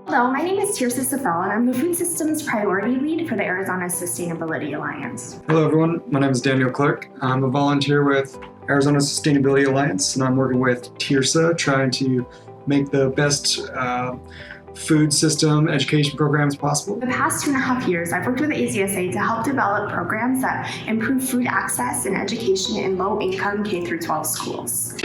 Hello, my name is Tearsa and I'm the Food Systems Priority Lead for the Arizona Sustainability Alliance. Hello everyone, my name is Daniel Clark. I'm a volunteer with Arizona Sustainability Alliance and I'm working with Tearsa trying to make the best food system education programs possible. For the past 2.5 years, I've worked with AZSA to help develop programs that improve food access and education in low-income K-12 schools.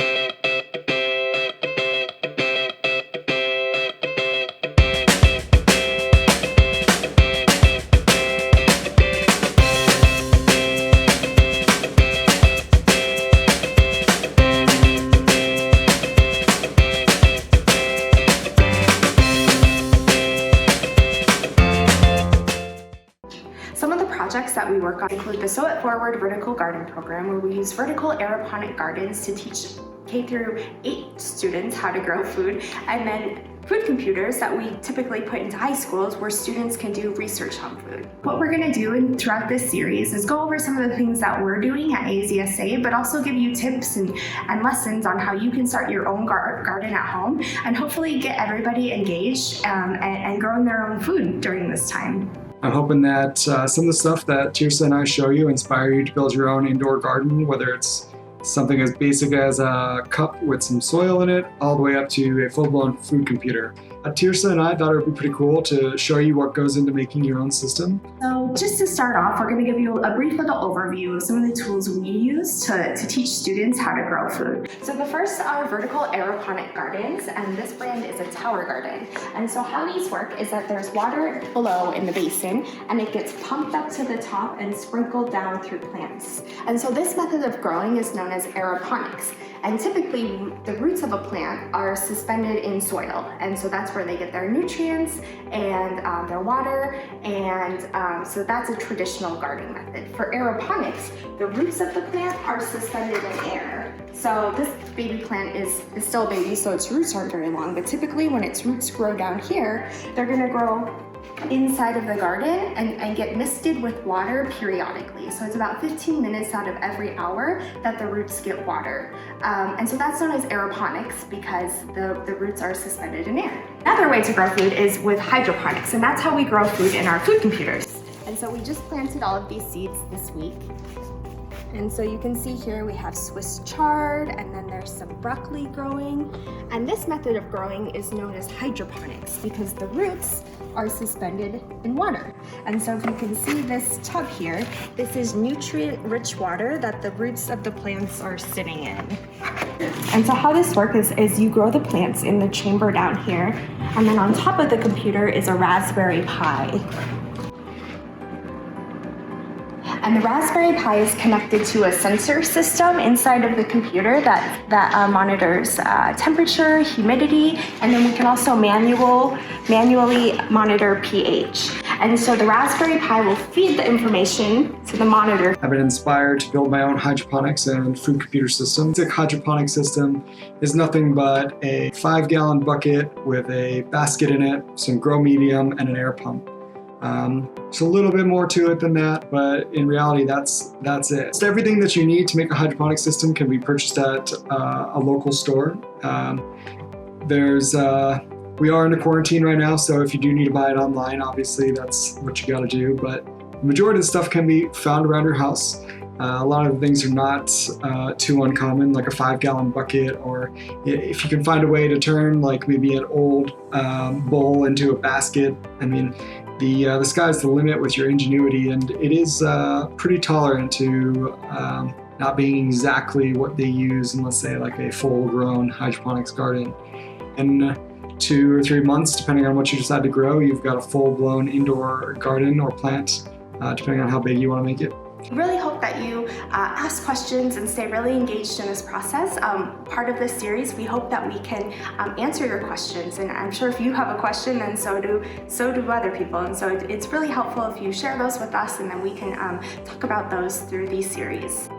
Some of the projects that we work on include the Sow It Forward Vertical Garden Program, where we use vertical aeroponic gardens to teach K-8 students how to grow food, and then food computers that we typically put into high schools where students can do research on food. What we're going to do throughout this series is go over some of the things that we're doing at AZSA, but also give you tips and lessons on how you can start your own garden at home and hopefully get everybody engaged and growing their own food during this time. I'm hoping that some of the stuff that Tearsa and I show you inspire you to build your own indoor garden, whether it's something as basic as a cup with some soil in it, all the way up to a full-blown food computer. Tearsa and I thought it would be pretty cool to show you what goes into making your own system. So just to start off, we're going to give you a brief little overview of some of the tools we use to teach students how to grow food. So the first are vertical aeroponic gardens, and this brand is a tower garden. And so how these work is that there's water below in the basin, and it gets pumped up to the top and sprinkled down through plants. And so this method of growing is known as aeroponics. And typically, the roots of a plant are suspended in soil, and so that's where they get their nutrients and their water, and so that's a traditional gardening method. For aeroponics, the roots of the plant are suspended in air. So this baby plant is still a baby, so its roots aren't very long, but typically when its roots grow down here, they're gonna grow inside of the garden and get misted with water periodically. So it's about 15 minutes out of every hour that the roots get water. And so that's known as aeroponics because the roots are suspended in air. Another way to grow food is with hydroponics, and that's how we grow food in our food computers. And so we just planted all of these seeds this week. And so you can see here we have Swiss chard, and then there's some broccoli growing. And this method of growing is known as hydroponics because the roots are suspended in water. And so if you can see this tub here, this is nutrient-rich water that the roots of the plants are sitting in. And so how this works is you grow the plants in the chamber down here, and then on top of the computer is a Raspberry Pi. And the Raspberry Pi is connected to a sensor system inside of the computer that monitors temperature, humidity, and then we can also manually monitor pH. And so the Raspberry Pi will feed the information to the monitor. I've been inspired to build my own hydroponics and food computer system. The hydroponic system is nothing but a 5-gallon bucket with a basket in it, some grow medium, and an air pump. There's a little bit more to it than that, but in reality, that's it. So everything that you need to make a hydroponic system can be purchased at a local store. We are in a quarantine right now, so if you do need to buy it online, obviously that's what you gotta do, but the majority of the stuff can be found around your house. A lot of the things are not too uncommon, like a 5-gallon bucket, or if you can find a way to turn like maybe an old bowl into a basket. I mean, the sky's the limit with your ingenuity, and it is pretty tolerant to not being exactly what they use in, let's say, like a full-grown hydroponics garden. In 2 or 3 months, depending on what you decide to grow, you've got a full-blown indoor garden or plant, depending on how big you want to make it. We really hope that you ask questions and stay really engaged in this process. Part of this series, we hope that we can answer your questions, and I'm sure if you have a question, then so do other people. And so it's really helpful if you share those with us, and then we can talk about those through these series.